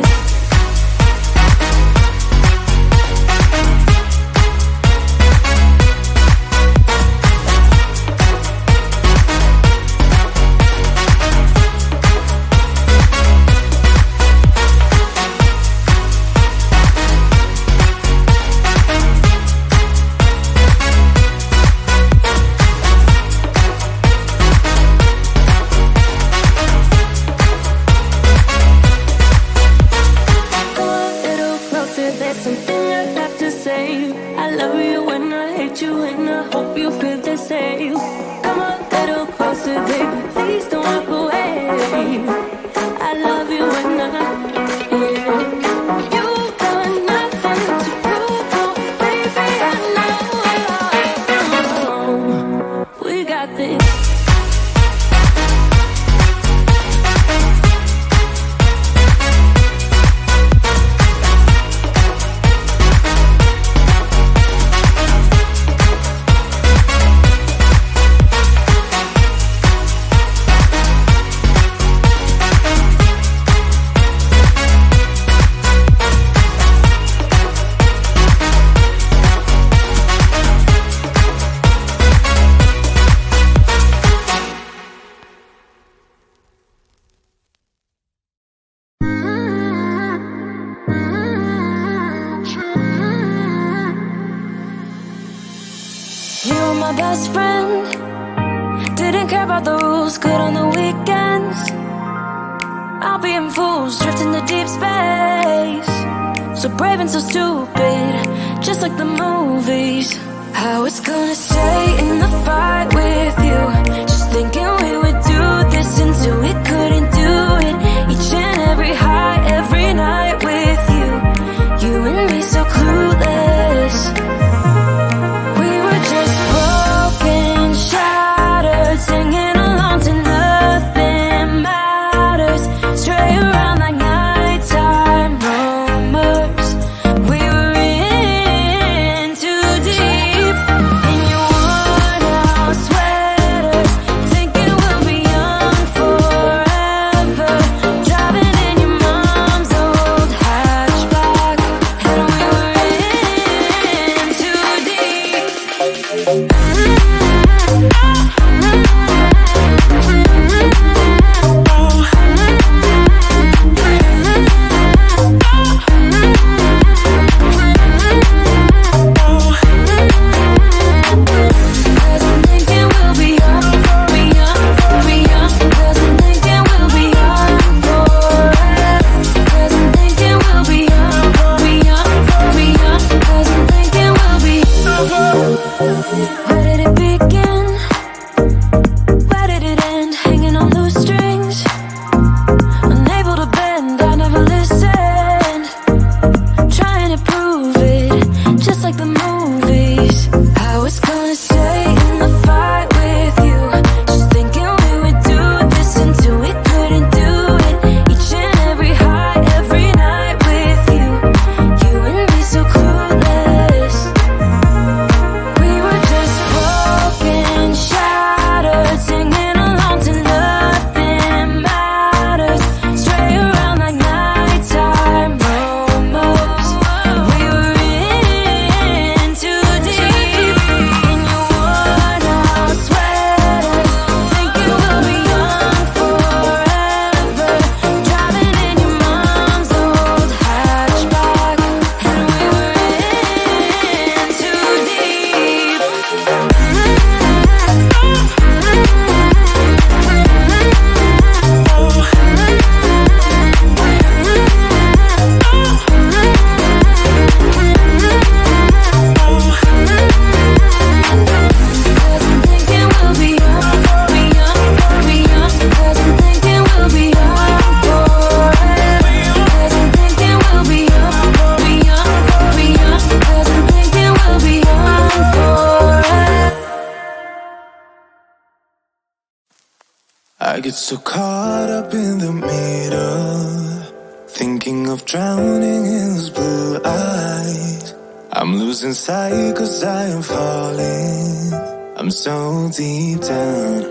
this. best friend. Didn't care about the rules, good on the weekends. I'll be in fools, drifting to deep space. So brave and so stupid, just like the movies. I was gonna stay in the fight with you, just thinking we would do this until we couldn't do it. Each and every high, every night with you. You and me so clueless. We were just broken, shattered, singing along to nothing matters. Stray around like nighttime rumors. We were in too deep. In your worn out sweaters, thinking we'll be young forever. Driving in your mom's old hatchback, and we were in too deep. Cause I'm thinking we'll be young, be young, be young. Cause I'm thinking we'll be young forever. Cause I'm thinking we'll be young, be young, be young. Cause I'm thinking we'll be. Where did it begin? Where did it end? Hanging on loose strings, unable to bend. I never listened, trying to prove it, just like the movies. I was gonna stay in the fight with you, just thinking we would do this until we couldn't do it. Each and every high, every night with you. You and me so clueless. We were just broken, shattered, singing along to nothing matters. Stray around like nighttime rumors. We were in too deep. In your worn out sweaters, thinking we'll be young forever. Driving in your mom's old hatchback, and we were in too deep. Cause I'm thinking we'll be young, be young, be young. Cause I'm thinking we'll be young forever. Cause I'm thinking we'll be young, be young, be young. Cause I'm thinking we'll be young forever. I get so caught up in the middle, thinking of drowning in those blue eyes. I'm losing sight cause I am falling. I'm so deep down,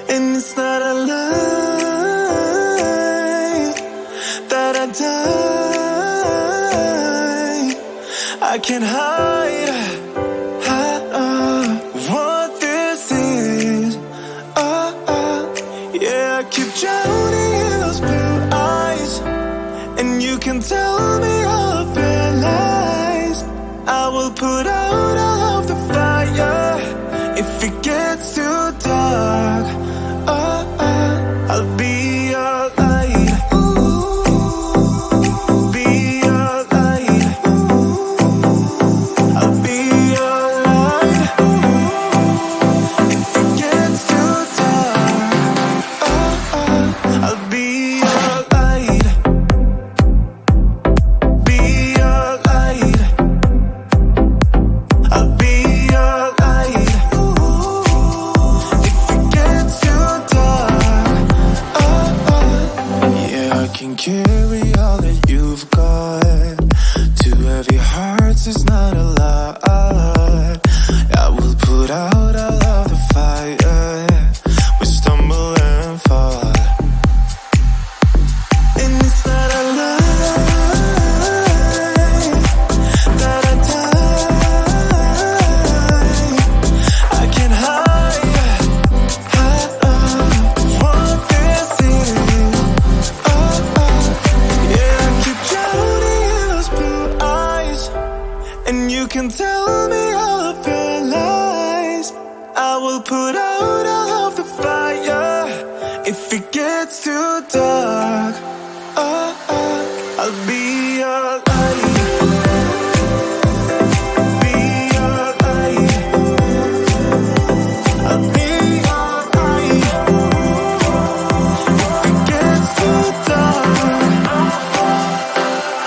and it's not a lie. I die. I can't hide what this is. Yeah, I keep drowning in those blue eyes, and you can tell me all of your lies. I will put out all of the fire if it gets too dark. I'll be your light. Be your light. I'll be your light. If it gets too dark, I'll be your light. Be your light. I'll be your light. If it gets too dark, yeah, I can carry all that you've got. Two heavy hearts is not a lot. I will put out all of the fire. We stumble and fall, and it's not a lie that I die. I can't hide what this is. Yeah, I keep drowning in those blue eyes, and you can tell me all of your lies. I will put out all of the fire if it gets too dark. I'll be your light. Be your light. I'll be your light. If it gets too dark,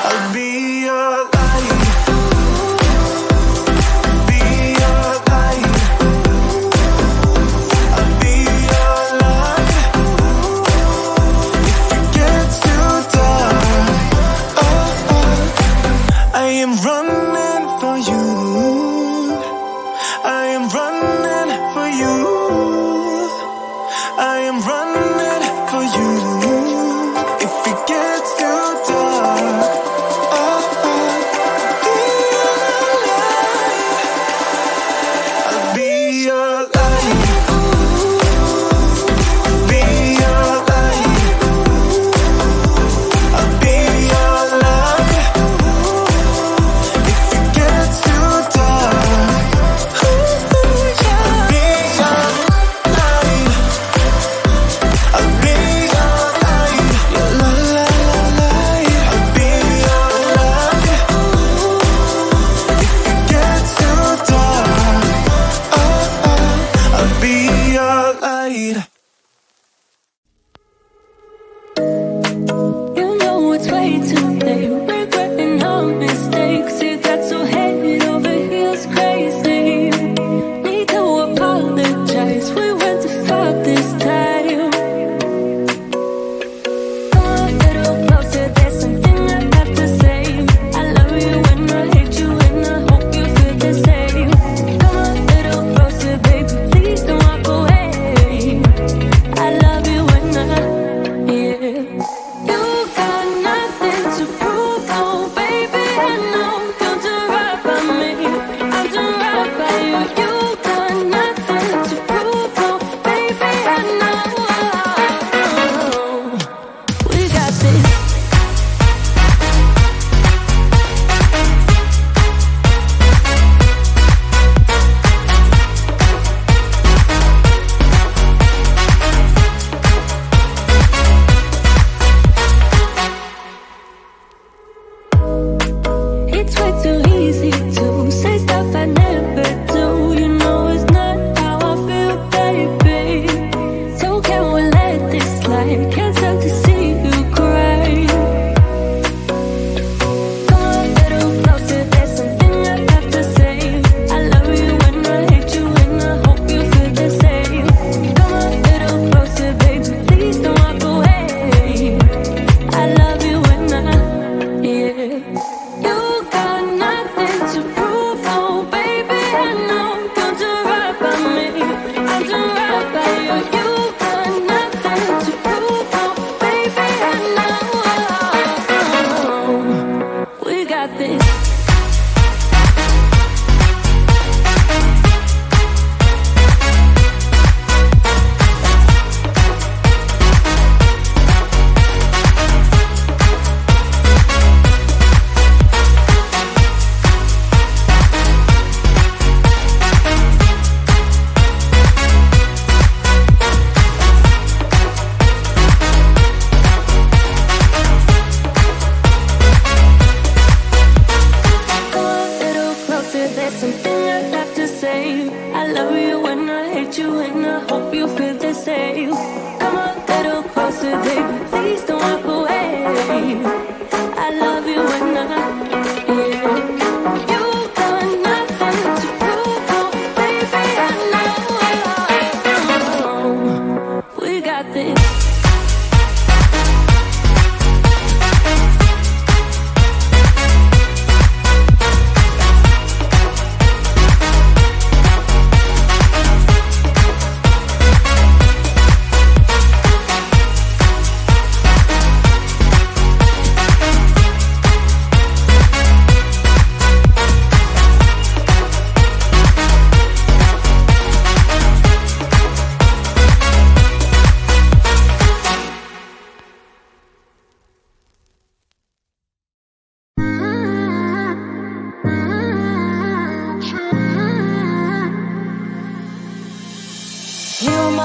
I'll be your light. Be your light. I'll be your light. If it gets too dark,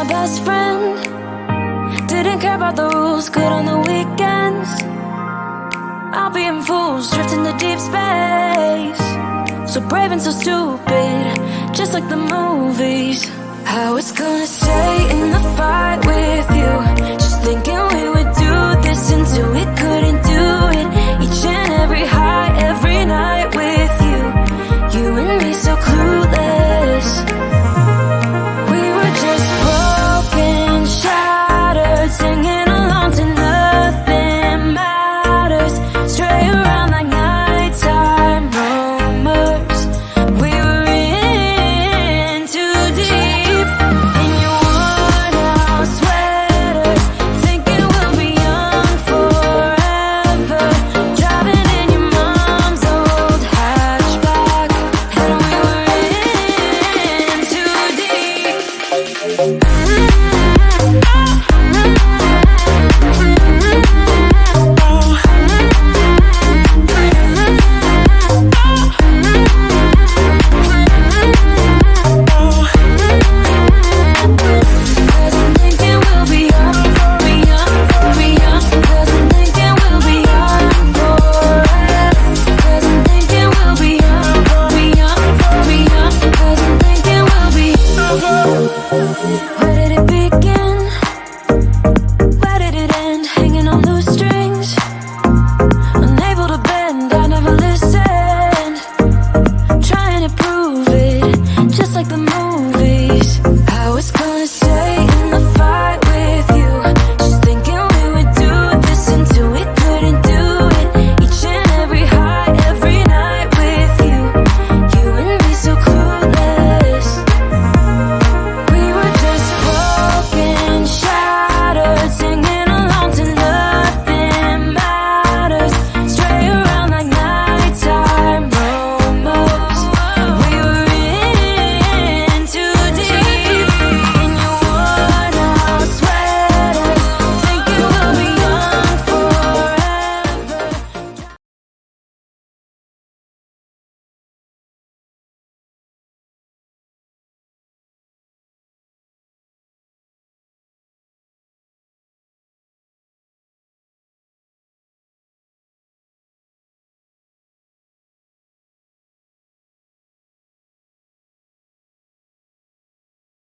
my best friend. Didn't care about the rules, good on the weekends. I'll be in fools, drifting to deep space. So brave and so stupid, just like the movies. I was gonna stay in the fight with you, just thinking